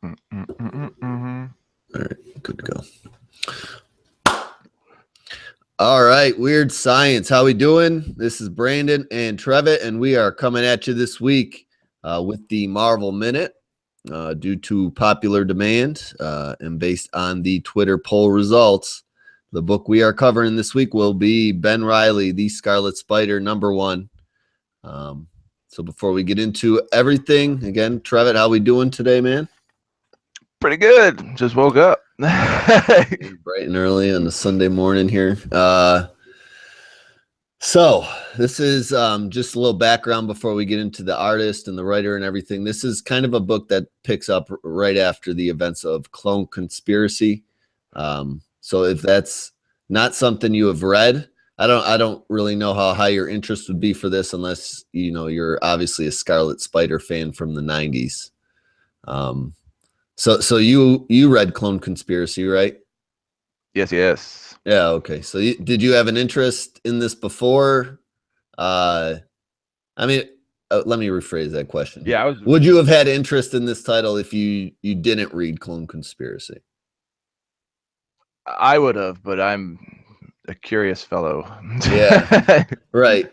All right, good to go. All right, Weird Science. How we doing? This is Brandon and Trevitt, and we are coming at you this week with the Marvel Minute due to popular demand and based on the Twitter poll results. The book we are covering this week will be Ben Reilly, The Scarlet Spider, #1. So before we get into everything, again, Trevitt, how we doing today, man? Pretty good. Just woke up. Bright and early on a Sunday morning here. So this is just a little background before we get into the artist and the writer and everything. This is kind of a book that picks up right after the events of Clone Conspiracy. So if that's not something you have read, I don't really know how high your interest would be for this unless you're obviously a Scarlet Spider fan from the 90s. So you read Clone Conspiracy, right? Yes. Yeah, okay. So did you have an interest in this before? Let me rephrase that question. Yeah, Would you have had interest in this title if you didn't read Clone Conspiracy? I would have, but I'm a curious fellow. Yeah, right.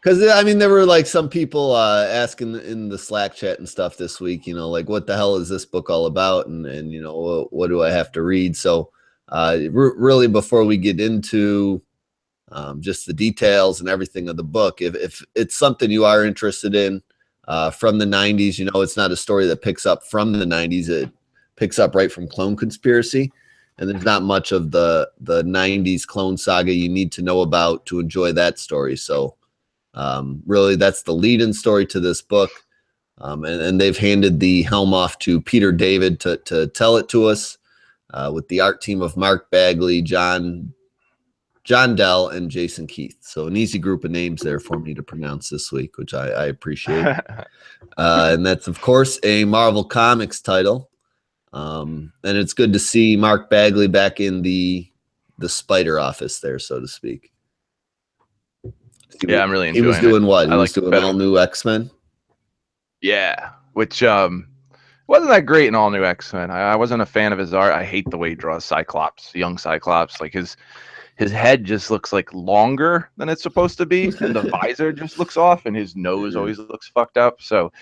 Because there were like some people asking in the Slack chat and stuff this week, like what the hell is this book all about, and what do I have to read? So really, before we get into just the details and everything of the book, if it's something you are interested in from the 90s, it's not a story that picks up from the 90s. It picks up right from Clone Conspiracy. And there's not much of the 90s clone saga you need to know about to enjoy that story. So really, that's the lead-in story to this book. And they've handed the helm off to Peter David to tell it to us with the art team of Mark Bagley, John Dell, and Jason Keith. So an easy group of names there for me to pronounce this week, which I appreciate. And that's, of course, a Marvel Comics title. And it's good to see Mark Bagley back in the Spider office there, so to speak. Yeah, I'm really enjoying it. He was doing what? He was doing All New X-Men? Yeah, which wasn't that great in All New X-Men. I wasn't a fan of his art. I hate the way he draws Cyclops, young Cyclops. Like his head just looks like longer than it's supposed to be, and the visor just looks off, and his nose always looks fucked up. So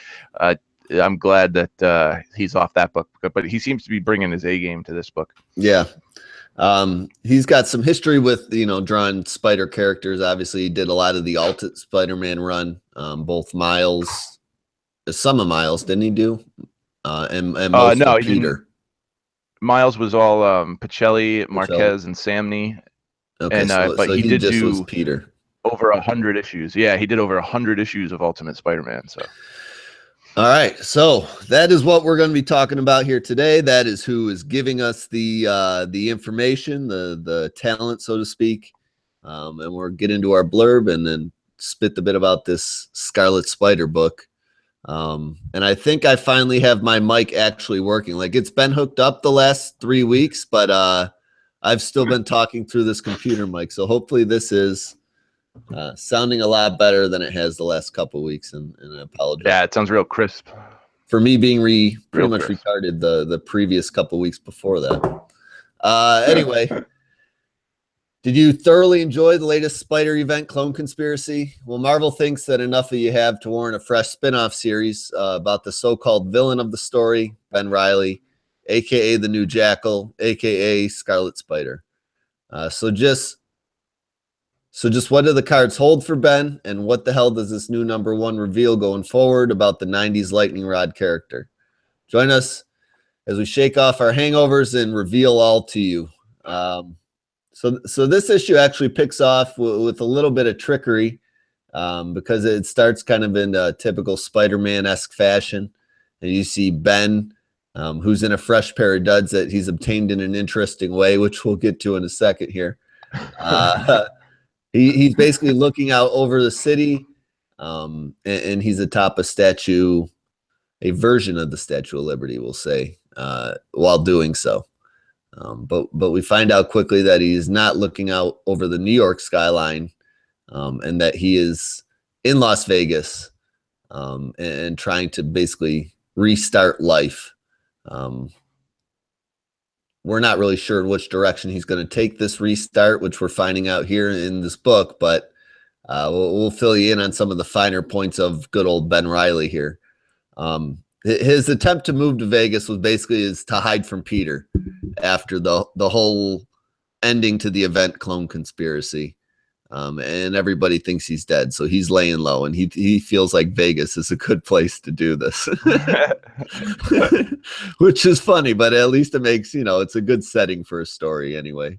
I'm glad that he's off that book, but he seems to be bringing his A game to this book. Yeah. He's got some history with, drawing spider characters. Obviously, he did a lot of the Ultimate Spider-Man run, both Miles, some of Miles, didn't he do? And most of Peter. Miles was all Pacelli, Marquez, and Samney. Okay, but he did just do was Peter. Over 100 issues. Yeah, he did over 100 issues of Ultimate Spider-Man. So. All right, so that is what we're going to be talking about here today. That is who is giving us the information, the talent, so to speak. And we'll get into our blurb and then spit the bit about this Scarlet Spider book. And I think I finally have my mic actually working. Like it's been hooked up the last 3 weeks, but I've still been talking through this computer mic. So hopefully this is sounding a lot better than it has the last couple of weeks, and I apologize. Yeah, it sounds real crisp. For me being pretty much retarded the previous couple of weeks before that. Anyway, did you thoroughly enjoy the latest Spider event, Clone Conspiracy? Well, Marvel thinks that enough of you have to warrant a fresh spin-off series about the so-called villain of the story, Ben Reilly, a.k.a. the New Jackal, a.k.a. Scarlet Spider. So just what do the cards hold for Ben, and what the hell does this new #1 reveal going forward about the 90s lightning rod character? Join us as we shake off our hangovers and reveal all to you. So this issue actually picks off with a little bit of trickery because it starts kind of in a typical Spider-Man-esque fashion. And you see Ben, who's in a fresh pair of duds that he's obtained in an interesting way, which we'll get to in a second here. He's basically looking out over the city, and he's atop a statue, a version of the Statue of Liberty, we'll say, while doing so. But we find out quickly that he is not looking out over the New York skyline, and that he is in Las Vegas and trying to basically restart life We're not really sure which direction he's going to take this restart, which we're finding out here in this book, but we'll fill you in on some of the finer points of good old Ben Reilly here. His attempt to move to Vegas was basically is to hide from Peter after the whole ending to the event clone conspiracy. And everybody thinks he's dead, so he's laying low, and he feels like Vegas is a good place to do this, which is funny, but at least it makes, it's a good setting for a story anyway.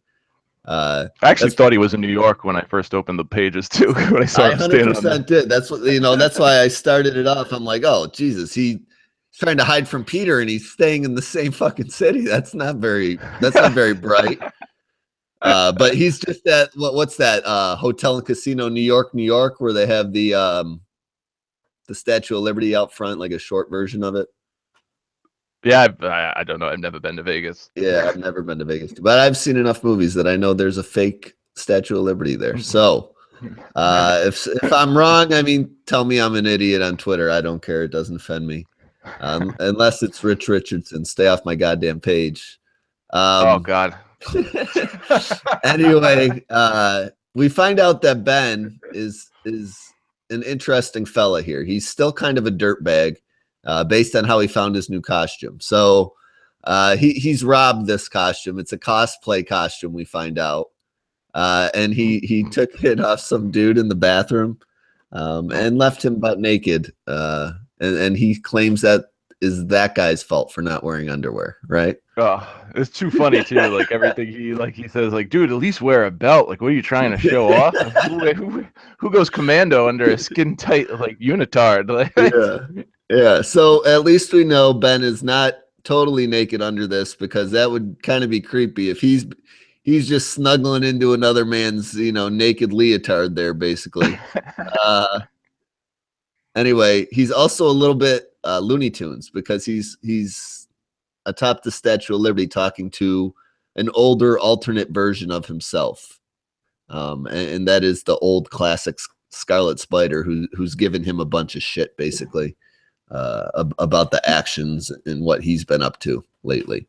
I actually thought he was in New York when I first opened the pages too. When I saw him standing on there. Did. That's what that's why I started it off. I'm like, oh Jesus, he's trying to hide from Peter, and he's staying in the same fucking city. That's not very bright. But he's just at what's that hotel and casino, New York, where they have the Statue of Liberty out front, like a short version of it. Yeah, I don't know. I've never been to Vegas. Yeah, I've never been to Vegas, but I've seen enough movies that I know there's a fake Statue of Liberty there. So if I'm wrong, I mean, tell me I'm an idiot on Twitter. I don't care. It doesn't offend me, unless it's Rich Richardson. Stay off my goddamn page. Oh God. Anyway, we find out that Ben is an interesting fella here. He's still kind of a dirtbag, based on how he found his new costume. So he's robbed this costume. It's a cosplay costume, we find out, and he took it off some dude in the bathroom, and left him butt naked. And he claims that is that guy's fault for not wearing underwear, right? Oh, it's too funny too. Like everything he says, like, dude, at least wear a belt. Like, what are you trying to show off? Who goes commando under a skin tight like unitard? Like, yeah. So at least we know Ben is not totally naked under this, because that would kind of be creepy if he's just snuggling into another man's naked leotard there, basically. Anyway, he's also a little bit Looney Tunes, because he's atop the Statue of Liberty talking to an older alternate version of himself, and that is the old classic Scarlet Spider, who's given him a bunch of shit, basically, about the actions and what he's been up to lately.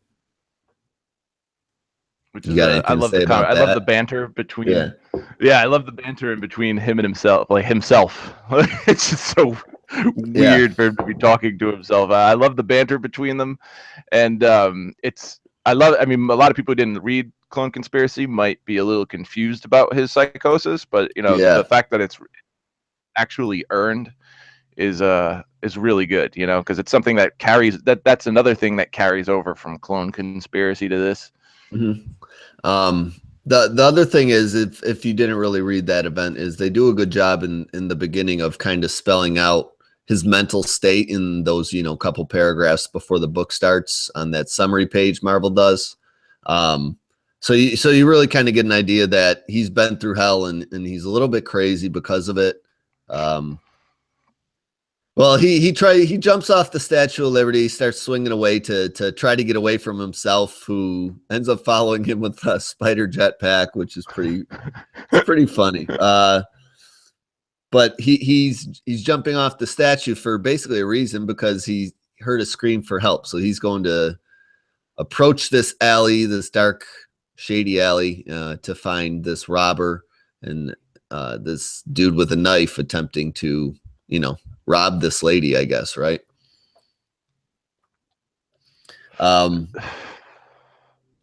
Which is I love the banter between I love the banter in between him and himself. It's just so weird for him to be talking to himself. I love the banter between them, and I mean, a lot of people who didn't read Clone Conspiracy might be a little confused about his psychosis, but the fact that it's actually earned is really good, because it's something that carries that's another thing that carries over from Clone Conspiracy to this. Mm-hmm. The other thing is, if you didn't really read that event, is they do a good job in the beginning of kind of spelling out his mental state in those couple paragraphs before the book starts on that summary page Marvel does. So you really kind of get an idea that he's been through hell, and he's a little bit crazy because of it. Well, he jumps off the Statue of Liberty, starts swinging away to try to get away from himself, who ends up following him with a spider jetpack, which is pretty funny. But he's jumping off the statue for basically a reason, because he heard a scream for help. So he's going to approach this alley, this dark, shady alley, to find this robber and this dude with a knife attempting to, rob this lady, I guess, right?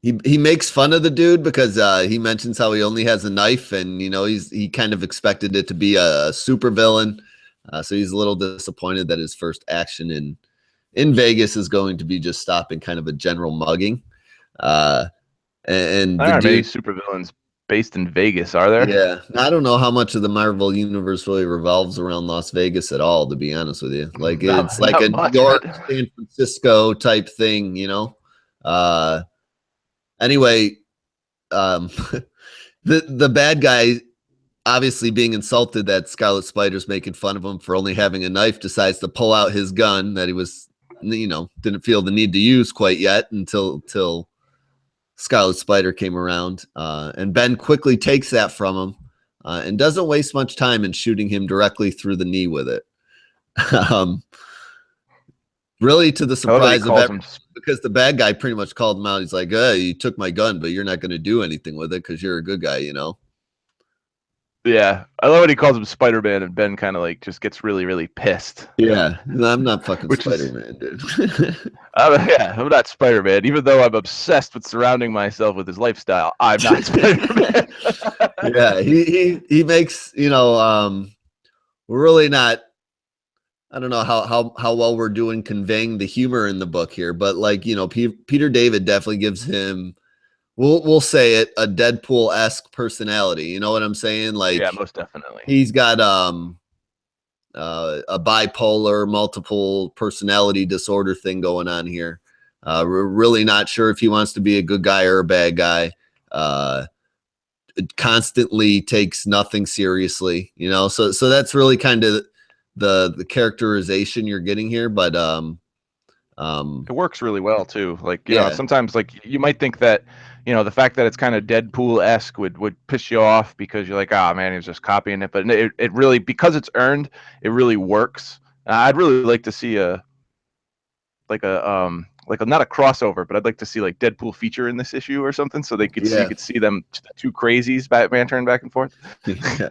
He makes fun of the dude because he mentions how he only has a knife, and he kind of expected it to be a super villain, so he's a little disappointed that his first action in Vegas is going to be just stopping kind of a general mugging. And there aren't many super villains based in Vegas, are there? Yeah, I don't know how much of the Marvel universe really revolves around Las Vegas at all, to be honest with you. Like, it's like a New York, San Francisco type thing, Anyway, the bad guy, obviously being insulted that Scarlet Spider's making fun of him for only having a knife, decides to pull out his gun that he was, didn't feel the need to use quite yet until Scarlet Spider came around, and Ben quickly takes that from him, and doesn't waste much time in shooting him directly through the knee with it. Really, to the I love that he surprise of calls everyone, him. because the bad guy pretty much called him out. He's like, you took my gun, but you're not going to do anything with it because you're a good guy, you know? Yeah, I love when he calls him Spider-Man, and Ben kind of like just gets really, really pissed. Yeah, I'm not fucking Which is, Spider-Man, dude. yeah, I'm not Spider-Man. Even though I'm obsessed with surrounding myself with his lifestyle, I'm not Spider-Man. Yeah, he makes, we're really not. I don't know how well we're doing conveying the humor in the book here, but like, Peter David definitely gives him, we'll say it, a Deadpool-esque personality. You know what I'm saying? Like, Yeah, most definitely. he's got a bipolar, multiple personality disorder thing going on here. We're really not sure if he wants to be a good guy or a bad guy. It constantly takes nothing seriously, so that's really kind of the characterization you're getting here. But It works really well too. Like, yeah, sometimes like you might think that, the fact that it's kind of Deadpool-esque would piss you off because you're like, oh man, he's just copying it. But it really, because it's earned, it really works. I'd really like to see like a not a crossover, but I'd like to see like Deadpool feature in this issue or something, so you yeah. could see them, the two crazies Batman turn back and forth. Yeah,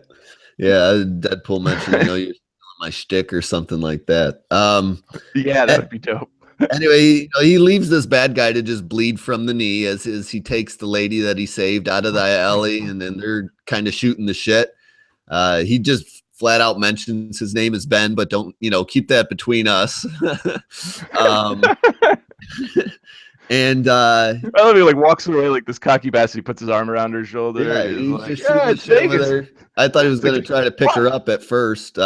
yeah. Deadpool mentioned, you're stealing my shtick or something like that. Yeah, that would be dope. Anyway, he leaves this bad guy to just bleed from the knee as he takes the lady that he saved out of the alley, and then they're kind of shooting the shit. He just flat out mentions his name is Ben, but don't, keep that between us. And I love he like walks away like this cocky bastard. He puts his arm around her shoulder yeah, and he's he's like, just shooting "Yeah, the it's shit with Vegas." her. I thought he was It's like, going to try to pick her up at first.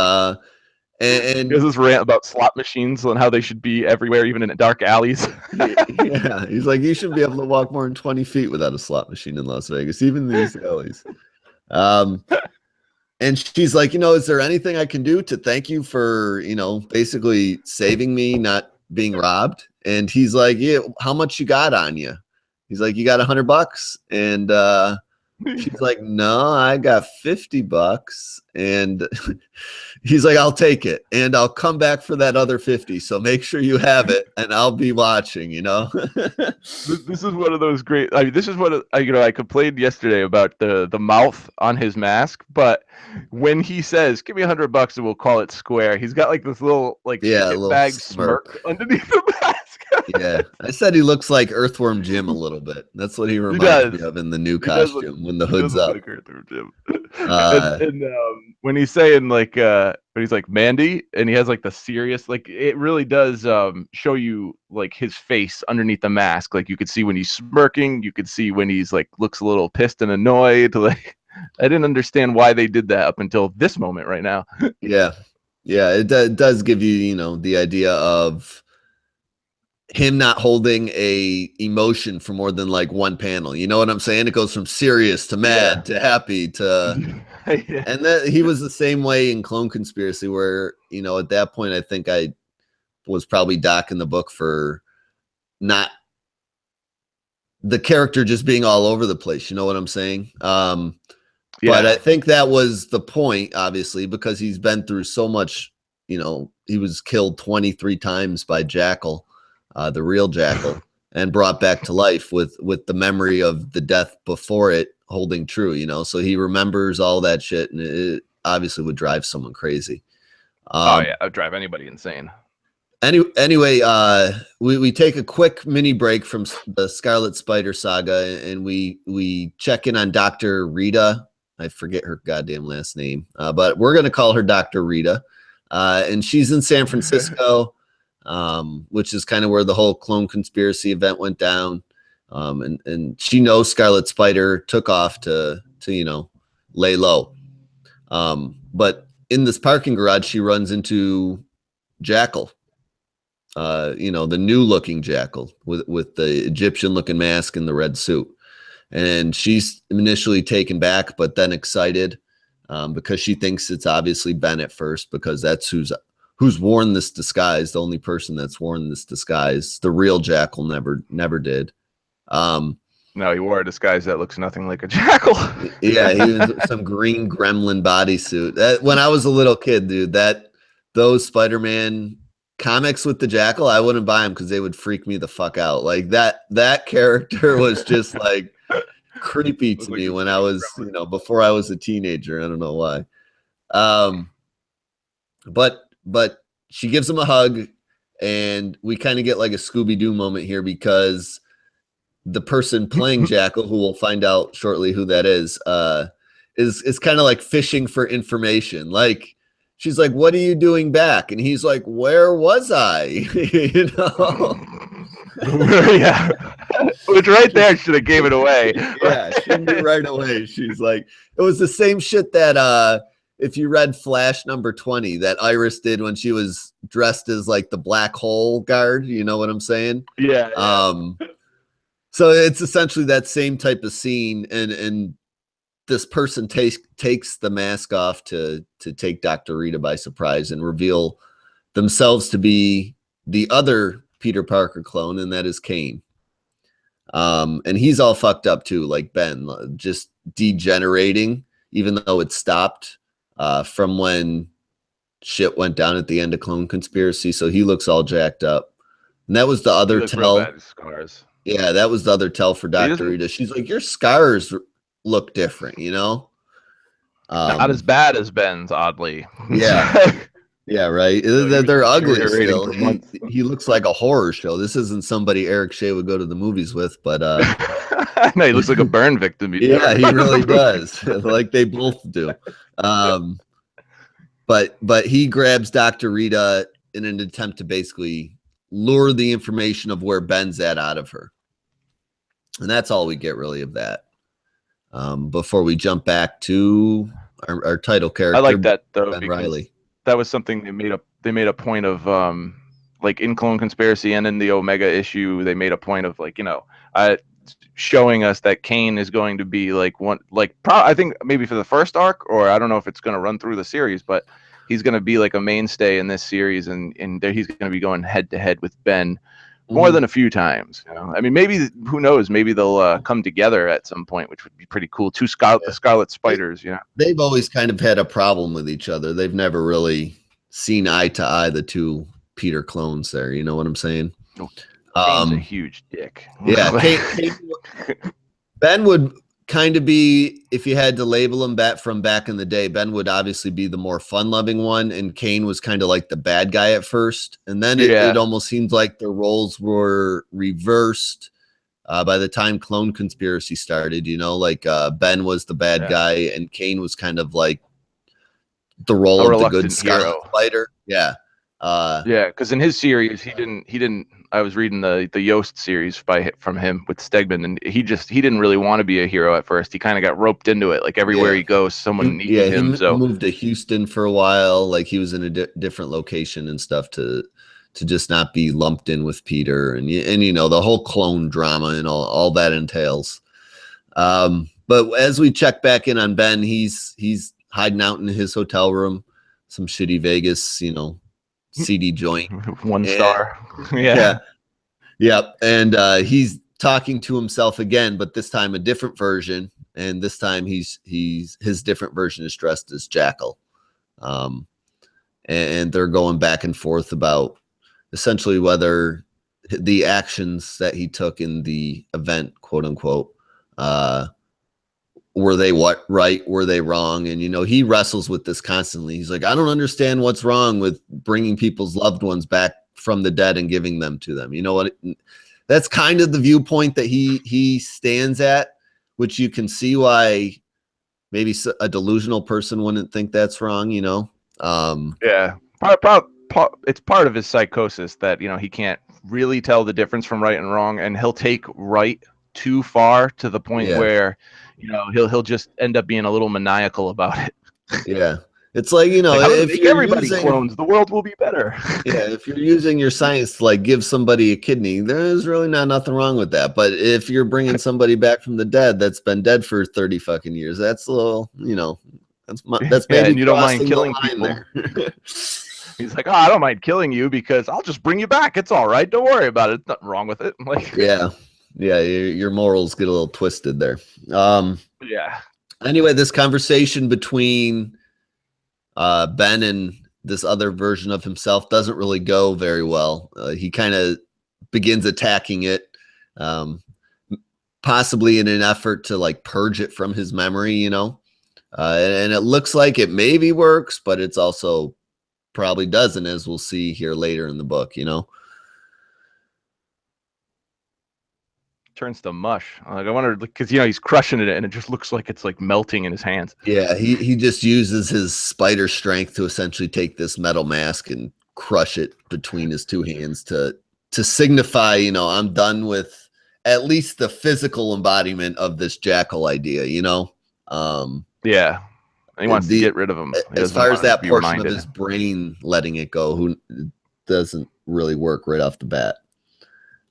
And there's this rant about slot machines and how they should be everywhere, even in dark alleys. yeah, he's like, you shouldn't be able to walk more than 20 feet without a slot machine in Las Vegas, even these alleys. And she's like, is there anything I can do to thank you for, basically saving me, not being robbed? And he's like, yeah, how much you got on you? He's like, you got $100. And she's like, no, I got $50. And he's like, I'll take it, and I'll come back for that other 50. So make sure you have it, and I'll be watching. This is one of those great. I mean, this is what I complained yesterday about the mouth on his mask, but when he says, "Give me $100 and we'll call it square," he's got like this little like Yeah, a little shitbag smirk. smirk underneath the mask. Yeah, I said he looks like Earthworm Jim a little bit. That's what he reminds me of in the new costume when the hood's up. Like Earthworm Jim. And when he's saying like when he's like Mandy, and he has like the serious, like it really does show you like his face underneath the mask. Like you could see when he's smirking, you could see when he's like looks a little pissed and annoyed. Like I didn't understand why they did that up until this moment right now. Yeah, it does give you, the idea of him not holding a emotion for more than like one panel. You know what I'm saying? It goes from serious to mad to happy to Yeah. and that he was the same way in Clone Conspiracy, where, at that point I think I was probably docking the book for not the character just being all over the place. You know what I'm saying? But I think that was the point, obviously, because he's been through so much. He was killed 23 times by Jackal, the real Jackal, and brought back to life with the memory of the death before it holding true. So he remembers all that shit, and it obviously would drive someone crazy. Oh yeah, I'd drive anybody insane. Anyway, we take a quick mini break from the Scarlet Spider saga, and we check in on Dr. Rita. I forget her goddamn last name, but we're gonna call her Dr. Rita, and she's in San Francisco, which is kind of where the whole Clone Conspiracy event went down. And she knows Scarlet Spider took off to lay low, but in this parking garage she runs into Jackal. The new looking Jackal with the Egyptian looking mask and the red suit. And she's initially taken back, but then excited because she thinks it's obviously Ben at first, because that's who's worn this disguise. The only person that's worn this disguise. The real Jackal never did. No, he wore a disguise that looks nothing like a Jackal. Yeah, he was some green gremlin bodysuit. When I was a little kid, dude, those Spider-Man comics with the Jackal, I wouldn't buy them because they would freak me the fuck out. Like that character was just like creepy to me when I was, before I was a teenager. I don't know why. But she gives him a hug, and we kind of get like a Scooby-Doo moment here because the person playing Jackal, who we'll find out shortly who that is kind of like fishing for information. Like she's like, "What are you doing back?" And he's like, "Where was I?" Yeah, which right there should have gave it away. Yeah, she knew right away. She's like, it was the same shit that if you read Flash number 20 that Iris did when she was dressed as like the black hole guard, you know what I'm saying? Yeah. So it's essentially that same type of scene, and this person takes the mask off to take Dr. Rita by surprise and reveal themselves to be the other Peter Parker clone, and that is Kane. And he's all fucked up too, like Ben, just degenerating, even though it stopped from when shit went down at the end of Clone Conspiracy. So he looks all jacked up. And that was the other tell. Scars. Yeah, that was the other tell for Dr. Rita. She's like, your scars look different, Not as bad as Ben's, oddly. Yeah. Yeah, right. They're ugly still. He looks like a horror show. This isn't somebody Eric Shea would go to the movies with, but no, he looks like a burn victim. Yeah, he really does. Like they both do. But he grabs Dr. Rita in an attempt to basically lure the information of where Ben's at out of her. And that's all we get really of that. Before we jump back to our title character. I like that though, Ben Reilly. That was something they made a point of, like in Clone Conspiracy and in the Omega issue, they made a point of showing us that Kane is going to be I think maybe for the first arc, or I don't know if it's going to run through the series, but he's going to be like a mainstay in this series, and there he's going to be going head to head with Ben more than a few times. I mean, maybe, who knows, maybe they'll come together at some point, which would be pretty cool. The Scarlet Spiders. They've always kind of had a problem with each other. They've never really seen eye to eye, the two Peter clones there. You know what I'm saying? Kane's a huge dick. Yeah. Ben would kind of be, if you had to label him back in the day, Ben would obviously be the more fun-loving one, and Kane was kind of like the bad guy at first, and then it almost seemed like the roles were reversed by the time Clone Conspiracy started. Ben was the bad guy, and Kane was kind of like the role of the good Scarlet Spider. Yeah. Because in his series, he didn't. I was reading the Yost series from him with Stegman, and he didn't really want to be a hero at first. He kind of got roped into it. Like everywhere he goes, someone needed him. So he moved to Houston for a while. Like he was in a different location and stuff to just not be lumped in with Peter, and the whole clone drama and all that entails. But as we check back in on Ben, he's hiding out in his hotel room, some shitty Vegas, CD joint. 1 star. Yeah. And he's talking to himself again, but this time a different version. And this time his different version is dressed as Jackal. And they're going back and forth about essentially whether the actions that he took in the event, quote unquote, were they right? Were they wrong? And, he wrestles with this constantly. He's like, I don't understand what's wrong with bringing people's loved ones back from the dead and giving them to them. You know what? That's kind of the viewpoint that he stands at, which you can see why maybe a delusional person wouldn't think that's wrong, Yeah. It's part of his psychosis that, he can't really tell the difference from right and wrong, and he'll take right too far to the point where he'll just end up being a little maniacal about it. Yeah, it's like if everybody clones, the world will be better. Yeah, if you're using your science to give somebody a kidney, there's really nothing wrong with that. But if you're bringing somebody back from the dead that's been dead for 30 fucking years, that's a little that's maybe and you don't mind killing people there. He's like, I don't mind killing you because I'll just bring you back. It's all right. Don't worry about it. Nothing wrong with it. Yeah, your morals get a little twisted there. Yeah. Anyway, this conversation between Ben this other version of himself doesn't really go very well. He kind of begins attacking it, possibly in an effort to like purge it from his memory, you know. And it looks like it maybe works, but it's also probably doesn't, as we'll see here later in the book, you know. Turns to mush. Like, I wonder, because, you know, he's crushing it and it just looks like it's like melting in his hands. Yeah, he just uses his spider strength to essentially take this metal mask and crush it between his two hands to signify, you know, I'm done with at least the physical embodiment of this jackal idea, you know. Yeah, and he wants to get rid of him. As far as that portion of his brain letting it go, who doesn't really work right off the bat.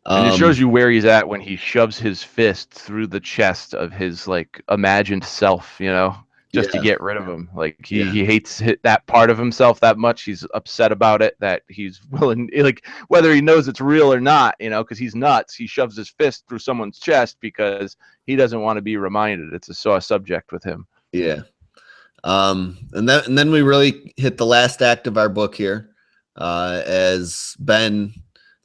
And it shows you where he's at when he shoves his fist through the chest of his like imagined self, you know, just to get rid of him. Like he hates that part of himself that much. He's upset about it that he's willing, like whether he knows it's real or not, you know, because he's nuts. He shoves his fist through someone's chest because he doesn't want to be reminded. It's a sore subject with him. Yeah. And then we really hit the last act of our book here, as Ben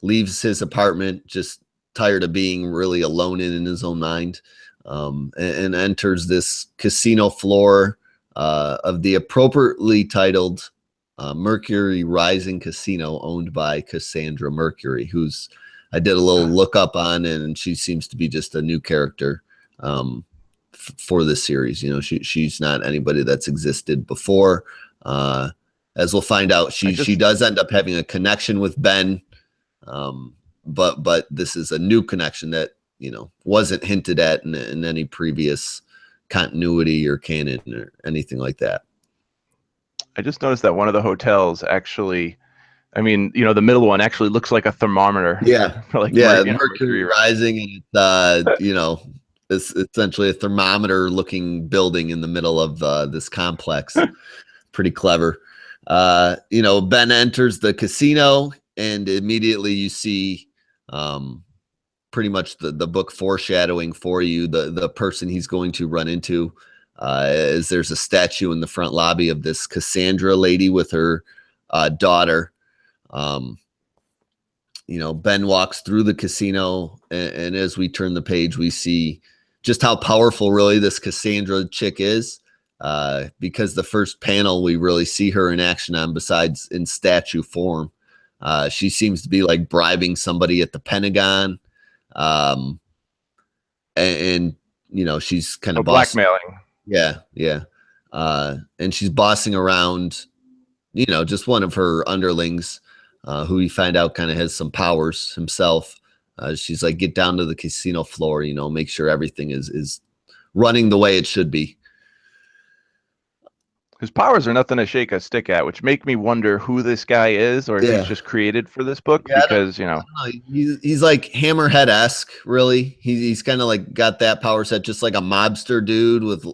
leaves his apartment, just tired of being really alone in his own mind, and enters this casino floor of the appropriately titled Mercury Rising Casino, owned by Cassandra Mercury, who's I did a little look up on, and she seems to be just a new character for this series. You know, she's not anybody that's existed before. As we'll find out, she does end up having a connection with Ben. But this is a new connection that, you know, wasn't hinted at in any previous continuity or canon or anything like that. I just noticed that one of the hotels actually, I mean, you know, the middle one actually looks like a thermometer. Yeah. Like Mercury Rising, and you know, it's essentially a thermometer looking building in the middle of this complex. Pretty clever. You know, Ben enters the casino, and immediately you see pretty much the book foreshadowing for you the person he's going to run into, as there's a statue in the front lobby of this Cassandra lady with her daughter. You know, Ben walks through the casino, and as we turn the page, we see just how powerful really this Cassandra chick is, because the first panel we really see her in action on, besides in statue form, she seems to be like bribing somebody at the Pentagon, and you know, she's kind of blackmailing. Yeah. And she's bossing around, you know, just one of her underlings, who we find out kind of has some powers himself. She's like, get down to the casino floor, you know, make sure everything is running the way it should be. His powers are nothing to shake a stick at, which make me wonder who this guy is, or if he's just created for this book, because, you know, he's like Hammerhead-esque, really. He's kind of like got that power set, just like a mobster dude with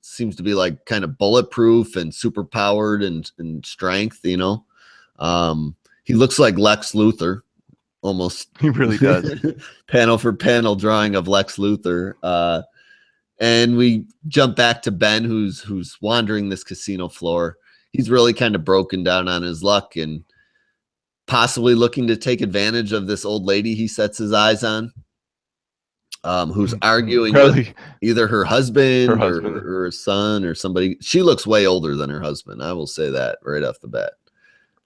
seems to be like kind of bulletproof and super powered and strength, you know. He looks like Lex Luthor almost. He really does. Panel for panel drawing of Lex Luthor. And we jump back to Ben, who's wandering this casino floor. He's really kind of broken down on his luck and possibly looking to take advantage of this old lady he sets his eyes on, who's arguing with either her husband, or her son or somebody. She looks way older than her husband. I will say that right off the bat.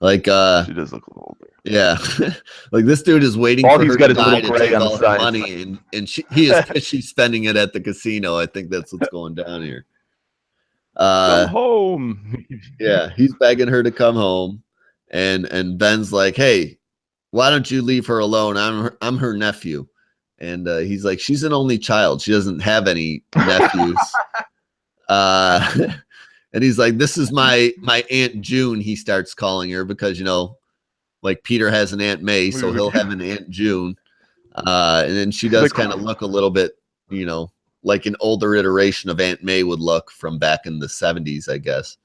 Like, she does look a little older. Yeah. Like, this dude is waiting for her to die to take all her money, and he is she's spending it at the casino. I think that's what's going down here. Come home. Yeah, he's begging her to come home, and Ben's like, hey, why don't you leave her alone? I'm her nephew. And he's like, she's an only child. She doesn't have any nephews. And he's like, this is my Aunt June, he starts calling her, because, you know, like Peter has an Aunt May, so he'll have an Aunt June. And then she does kind of look a little bit, you know, like an older iteration of Aunt May would look from back in the 70s, I guess.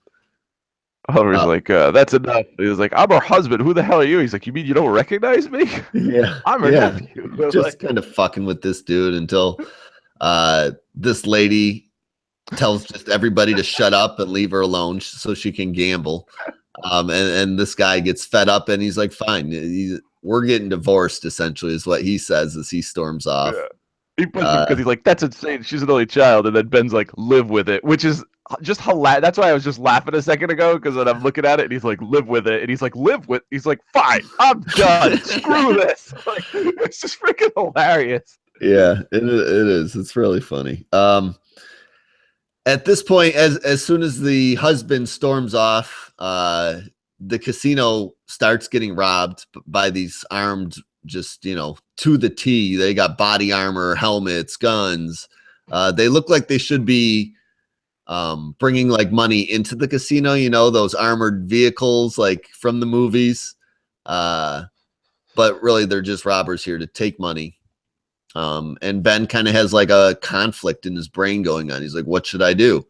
Oliver's like, that's enough. He was like, I'm her husband. Who the hell are you? He's like, you mean you don't recognize me? Yeah. I'm her nephew. Just like, kind of fucking with this dude until this lady tells just everybody to shut up and leave her alone so she can gamble. And this guy gets fed up and he's like, fine, we're getting divorced, essentially, is what he says as he storms off. Yeah. He pushed him because he's like, that's insane. She's an only child. And then Ben's like, live with it, which is just hilarious. That's why I was just laughing a second ago, because when I'm looking at it and he's like, live with it. And he's like, he's like, fine, I'm done. Screw this. Like, it's just freaking hilarious. Yeah, it is. It's really funny. At this point, as soon as the husband storms off, the casino starts getting robbed by these armed, just, to the T. They got body armor, helmets, guns. They look like they should be bringing like money into the casino, those armored vehicles like from the movies. But really, they're just robbers here to take money. And Ben kind of has like a conflict in his brain going on. He's like, what should I do?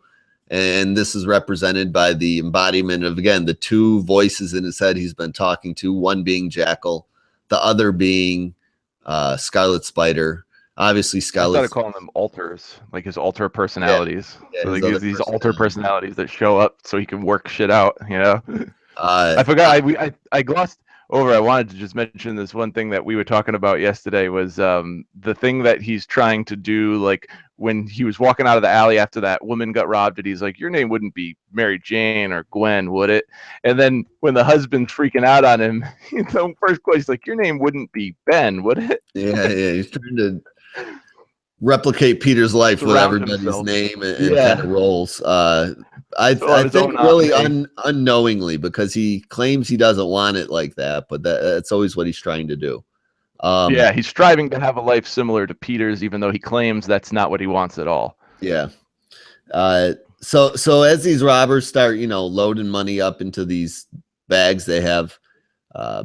And this is represented by the embodiment of, again, the two voices in his head he's been talking to, one being Jackal, the other being Scarlet Spider. Obviously, Scarlet. I started calling them alters, like his alter personalities. Yeah, so like these alter personalities that show up so he can work shit out, I forgot. I glossed over. I wanted to just mention this one thing that we were talking about yesterday was the thing that he's trying to do, like when he was walking out of the alley after that woman got robbed, and he's like, your name wouldn't be Mary Jane or Gwen, would it? And then when the husband's freaking out on him, the first question, he's like, your name wouldn't be Ben, would it? Yeah, he's trying to replicate Peter's life with everybody's name and kind of roles. I think really unknowingly, because he claims he doesn't want it like that, but that's always what he's trying to do. Yeah, he's striving to have a life similar to Peter's, even though he claims that's not what he wants at all. Yeah. So as these robbers start, loading money up into these bags they have,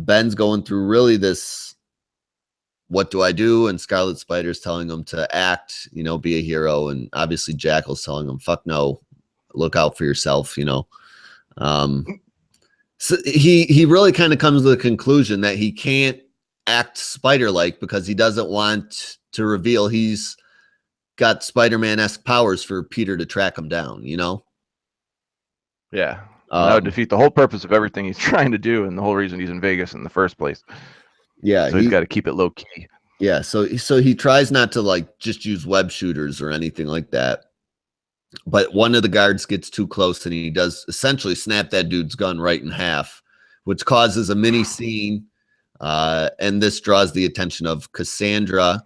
Ben's going through really this, what do I do? And Scarlet Spider's telling him to act, be a hero. And obviously Jackal's telling him, fuck no, look out for yourself, So he really kind of comes to the conclusion that he can't act Spider-like because he doesn't want to reveal he's got Spider-Man-esque powers for Peter to track him down, Yeah. That would defeat the whole purpose of everything he's trying to do and the whole reason he's in Vegas in the first place. Yeah. So he's got to keep it low key. Yeah. So he tries not to like just use web shooters or anything like that. But one of the guards gets too close and he does essentially snap that dude's gun right in half, which causes a mini scene. And this draws the attention of Cassandra's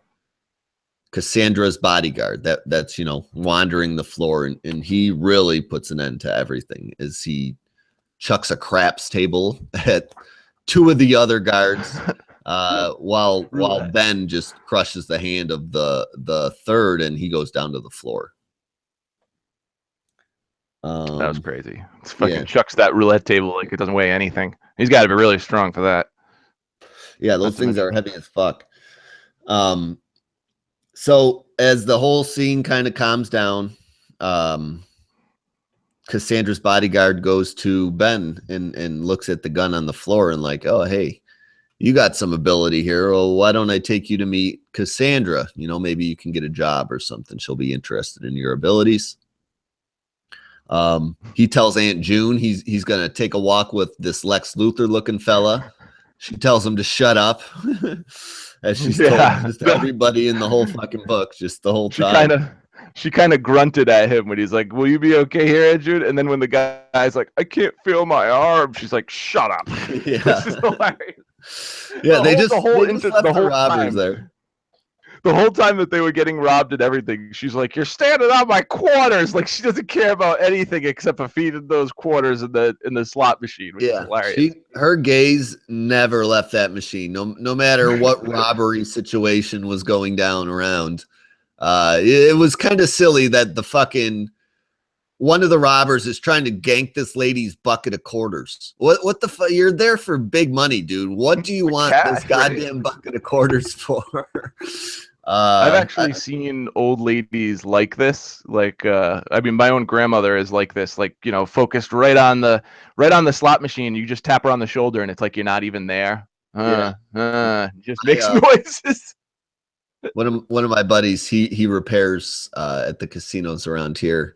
bodyguard that's wandering the floor, and he really puts an end to everything as he chucks a craps table at two of the other guards, while Ben just crushes the hand of the third, and he goes down to the floor. That was crazy. It's fucking chucks that roulette table like it doesn't weigh anything. He's got to be really strong for that. Yeah, those things are heavy as fuck. So as the whole scene kind of calms down, Cassandra's bodyguard goes to Ben and looks at the gun on the floor and like, oh, hey, you got some ability here. Well, why don't I take you to meet Cassandra? Maybe you can get a job or something. She'll be interested in your abilities. He tells Aunt June he's going to take a walk with this Lex Luthor looking fella. She tells him to shut up, as she's told just everybody in the whole fucking book, just the whole time. She kind of grunted at him when he's like, will you be okay here, Aunt June? And then when the guy's like, I can't feel my arm, she's like, shut up. Yeah. This is hilarious. Yeah, they just left the robbers there. The whole time that they were getting robbed and everything, she's like, you're standing on my quarters. Like, she doesn't care about anything except for feeding those quarters in the slot machine, which is hilarious. Her gaze never left that machine, no matter what robbery situation was going down around. It was kind of silly that the fucking one of the robbers is trying to gank this lady's bucket of quarters. What the fuck? You're there for big money, dude. What do you want this goddamn bucket of quarters for? I've actually seen old ladies like this. Like, I mean, my own grandmother is like this. Like, focused right on the slot machine. You just tap her on the shoulder, and it's like you're not even there. Just makes noises. One of my buddies, he repairs at the casinos around here.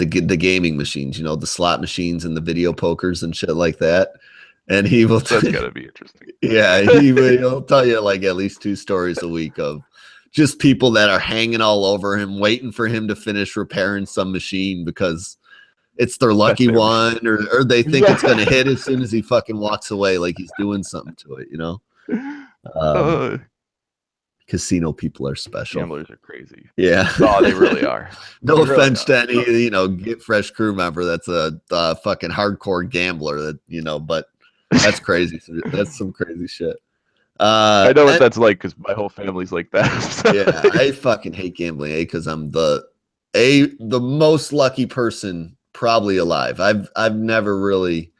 the gaming machines, you know, the slot machines and the video pokers and shit like that. And he will. That's gotta be interesting. Yeah, he'll tell you like at least 2 stories a week of just people that are hanging all over him, waiting for him to finish repairing some machine because it's their lucky one, or they think it's gonna hit as soon as he fucking walks away, like he's doing something to it, you know. Casino people are special. Gamblers are crazy. Yeah. Oh, they really are. No offense to any, you know, Get Fresh crew member that's a fucking hardcore gambler, that, you know, but that's crazy. That's some crazy shit. I know what that's like because my whole family's like that. Yeah, I fucking hate gambling, because I'm the most lucky person probably alive. I've never really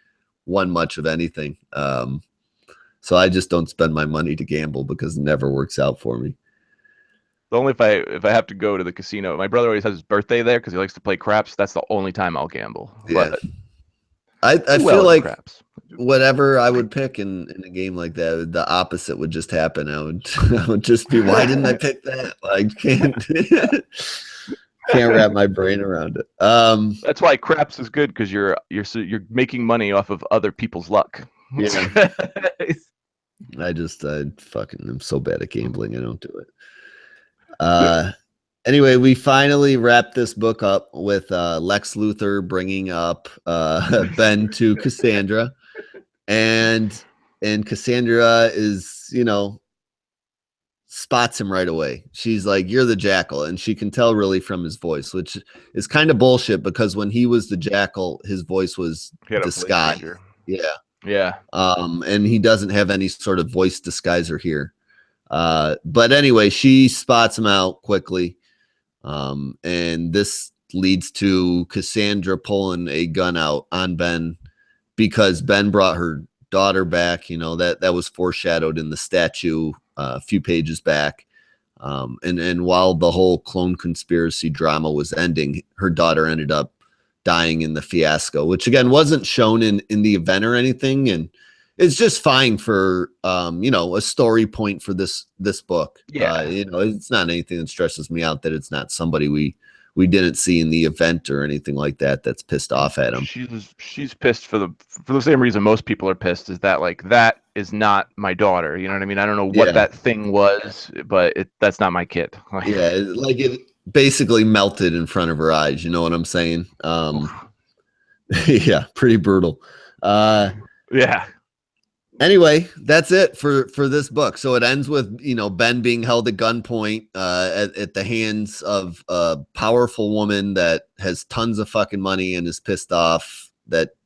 won much of anything. So I just don't spend my money to gamble because it never works out for me. Only if I have to go to the casino. My brother always has his birthday there because he likes to play craps. That's the only time I'll gamble. Yeah. But I feel like craps. Whatever I would pick in a game like that, the opposite would just happen. I would just be, why didn't I pick that? Like, can't wrap my brain around it. That's why craps is good, because you're making money off of other people's luck. Yeah. I fucking am so bad at gambling. I don't do it. Anyway, we finally wrapped this book up with Lex Luthor bringing up Ben to Cassandra, and Cassandra is, you know, spots him right away. She's like, "You're the Jackal," and she can tell really from his voice, which is kind of bullshit because when he was the Jackal, his voice was disguised. Yeah. And he doesn't have any sort of voice disguiser here. But anyway, she spots him out quickly. And this leads to Cassandra pulling a gun out on Ben because Ben brought her daughter back. You know, that was foreshadowed in the statue a few pages back. And while the whole clone conspiracy drama was ending, her daughter ended up dying in the fiasco, which again wasn't shown in the event or anything, and it's just fine for you know, a story point for this book. Yeah. You know, it's not anything that stresses me out that it's not somebody we didn't see in the event or anything like that that's pissed off at him. She's pissed for the same reason most people are pissed, is that like, that is not my daughter, you know what I mean? I don't know what that thing was, but that's not my kid. Yeah, like it basically melted in front of her eyes, you know what I'm saying? Yeah, pretty brutal. Yeah. Anyway, that's it for this book. So it ends with, you know, Ben being held at gunpoint at the hands of a powerful woman that has tons of fucking money and is pissed off that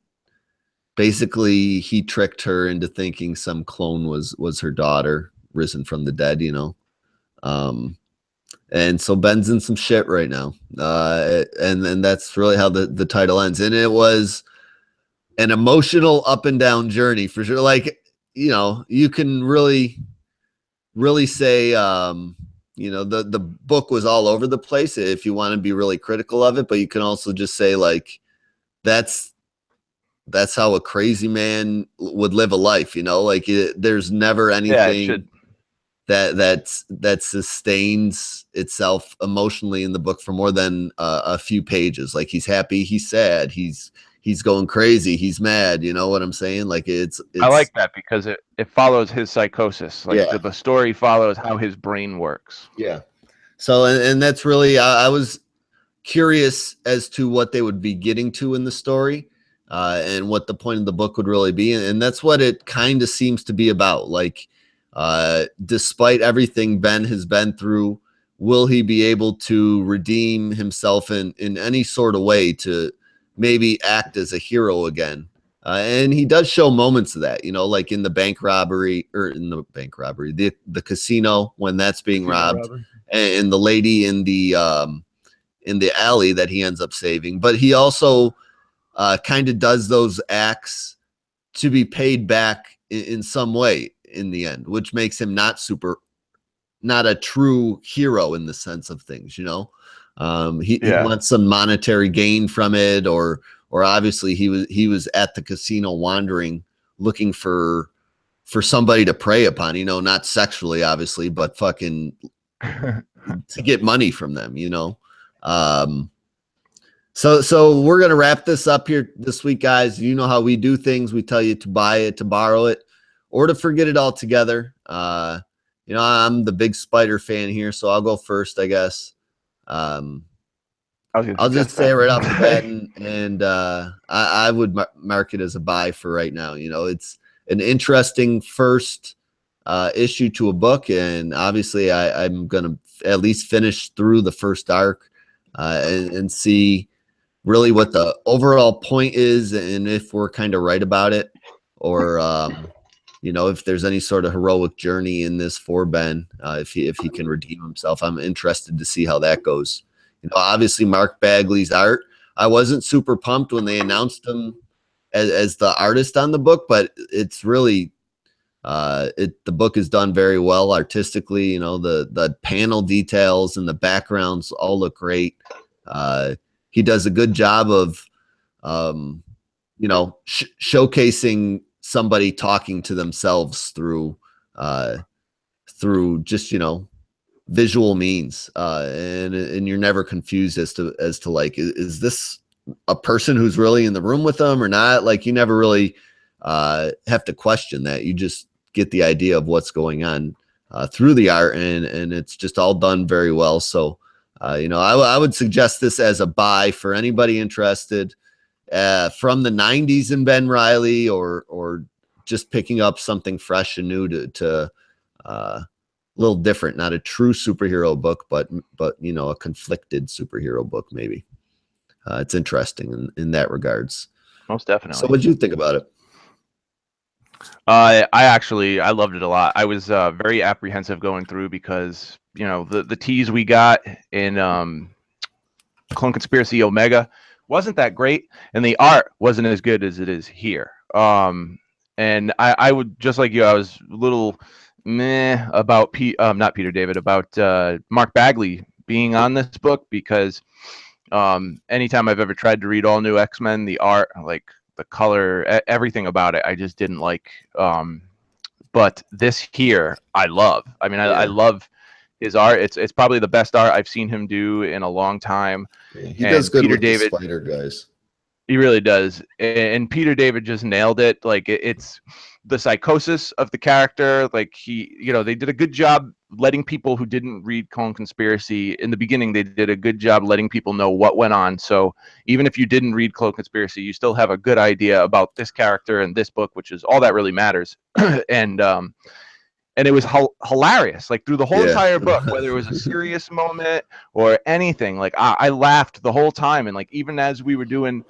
basically he tricked her into thinking some clone was her daughter risen from the dead, you know. And so Ben's in some shit right now. And that's really how the title ends. And it was an emotional up and down journey for sure. Like, you know, you can really say, you know, the book was all over the place if you want to be really critical of it, but you can also just say like, that's how a crazy man would live a life, you know, like there's never anything that sustains itself emotionally in the book for more than a few pages. Like he's happy, he's sad, he's going crazy, he's mad, you know what I'm saying? Like it's I like that because it follows his psychosis. Like the story follows how his brain works. Yeah. So and that's really I was curious as to what they would be getting to in the story, and what the point of the book would really be, and that's what it kind of seems to be about. Like despite everything Ben has been through, will he be able to redeem himself in any sort of way to maybe act as a hero again? And he does show moments of that, you know, like in the bank robbery, the casino when that's being robbed, and the lady in the alley that he ends up saving. But he also kind of does those acts to be paid back in some way in the end, which makes him not a true hero in the sense of things, you know. He wants some monetary gain from it, or obviously he was at the casino wandering, looking for somebody to prey upon, you know, not sexually obviously, but fucking to get money from them, you know. So we're gonna wrap this up here this week, guys. You know how we do things. We tell you to buy it, to borrow it, or to forget it altogether. I'm the big Spider fan here, so I'll go first, I guess. Um, I'll just say right off the bat, and I would mark it as a buy for right now. It's an interesting first issue to a book, and obviously I'm gonna at least finish through the first arc and see really what the overall point is, and if we're kind of right about it, or if there's any sort of heroic journey in this for Ben, if he can redeem himself. I'm interested to see how that goes. Obviously Mark Bagley's art. I wasn't super pumped when they announced him as the artist on the book, but it's really the book is done very well artistically. The panel details and the backgrounds all look great. He does a good job of showcasing somebody talking to themselves through just visual means, and you're never confused as to like, is this a person who's really in the room with them or not? Like, you never really have to question that. You just get the idea of what's going on through the art, and it's just all done very well. So I would suggest this as a buy for anybody interested from the 90s in Ben Reilly, or just picking up something fresh and new to a little different, not a true superhero book, but a conflicted superhero book. Maybe it's interesting in that regards. Most definitely. So what'd you think about it? I loved it a lot. I was very apprehensive going through because the tease we got in Clone Conspiracy Omega wasn't that great, and the art wasn't as good as it is here. And I would, just like you, I was a little meh about not Peter David, about Mark Bagley being on this book, because anytime I've ever tried to read All New X-Men, the art, like the color, everything about it, I just didn't like. But this here, I love. I mean, I love his art. It's probably the best art I've seen him do in a long time. Yeah, he does good with the Spider guys. He really does. And Peter David just nailed it. Like, it's the psychosis of the character. Like, they did a good job letting people who didn't read Clone Conspiracy in the beginning, they did a good job letting people know what went on. So even if you didn't read Clone Conspiracy, you still have a good idea about this character and this book, which is all that really matters. And it was hilarious, like through the whole entire book, whether it was a serious moment or anything. Like, I laughed the whole time. And like, even as we were doing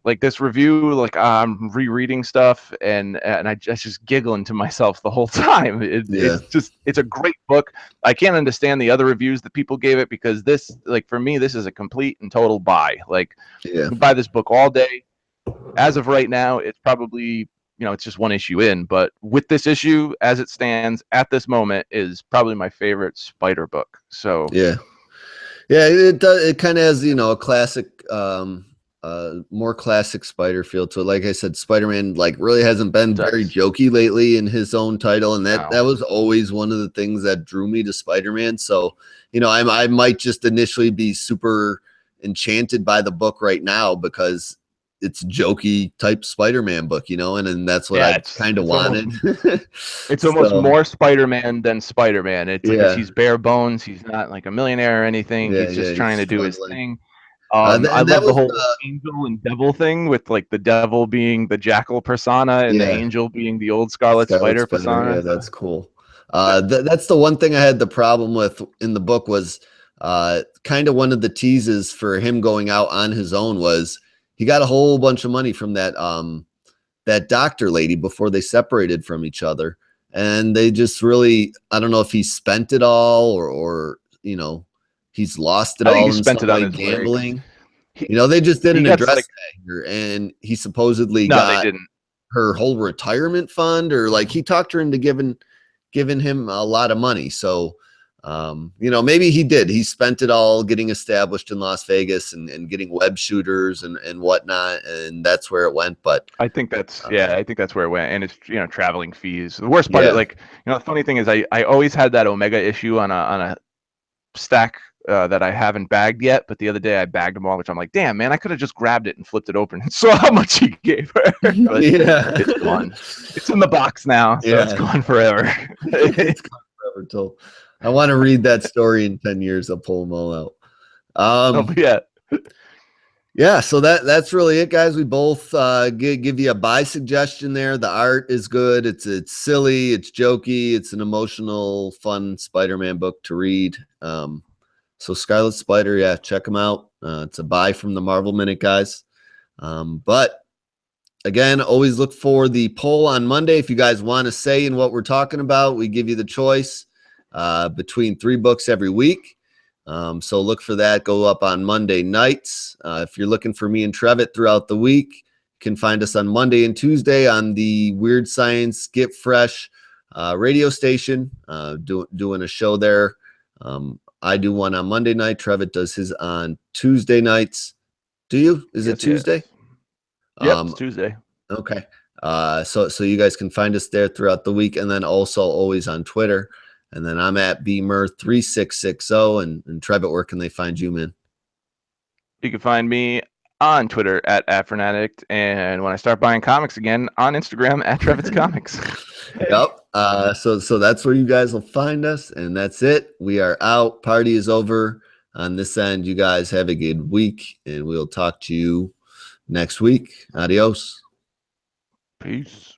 like this review, like I'm rereading stuff, and I just giggling to myself the whole time. It's a great book. I can't understand the other reviews that people gave it, because this, like, for me, this is a complete and total buy. Like, you can buy this book all day. As of right now, it's probably, it's just one issue in, but with this issue as it stands at this moment, is probably my favorite Spider book. So it does. It kind of has a classic, more classic Spider feel to it. Like I said, Spider-Man like really hasn't been very jokey lately in his own title, and that was always one of the things that drew me to Spider-Man. So I might just initially be super enchanted by the book right now because it's jokey type Spider-Man book, and that's what I kind of wanted. It's almost more Spider-Man than Spider-Man. It's because he's bare bones. He's not like a millionaire or anything. He's just trying to do his thing. I love the whole angel and devil thing, with like the devil being the Jackal persona and the angel being the old Scarlet Spider persona. Yeah, that's cool. That's the one thing I had the problem with in the book, was kind of one of the teases for him going out on his own was he got a whole bunch of money from that doctor lady before they separated from each other. And they just really, I don't know if he spent it all or he's lost it all in some way gambling. They just didn't address that here. And he supposedly got her whole retirement fund, or like he talked her into giving him a lot of money. So maybe he did. He spent it all getting established in Las Vegas and getting web shooters and whatnot, and that's where it went. But I think that's I think that's where it went, and it's traveling fees. The worst part, the funny thing is, I always had that Omega issue on a stack that I haven't bagged yet, but the other day I bagged them all, which I'm like, damn, man, I could have just grabbed it and flipped it open and saw how much he gave her. But Yeah. it's gone. It's in the box now, so it's gone forever. It's gone forever till I want to read that story in 10 years. I'll pull them all out. Yeah. Yeah, so that's really it, guys. We both give you a buy suggestion there. The art is good. It's silly. It's jokey. It's an emotional, fun Spider-Man book to read. So Scarlet Spider, yeah, check them out. It's a buy from the Marvel Minute, guys. But again, always look for the poll on Monday. If you guys want to say in what we're talking about, we give you the choice between 3 books every week. So look for that. Go up on Monday nights. If you're looking for me and Trevitt throughout the week, you can find us on Monday and Tuesday on the Weird Science Get Fresh radio station, doing a show there. I do one on Monday night. Trevitt does his on Tuesday nights. Do you? Is it Tuesday? Yes. Yep, it's Tuesday. Okay. So you guys can find us there throughout the week, and then also always on Twitter. And then I'm at bmer3660. And Trevitt, where can they find you, man? You can find me on Twitter at @Fernaddict, and when I start buying comics again, on Instagram at Trevitt's Comics. Yep. So that's where you guys will find us, and that's it. We are out. Party is over on this end. You guys have a good week, and we'll talk to you next week. Adios. Peace.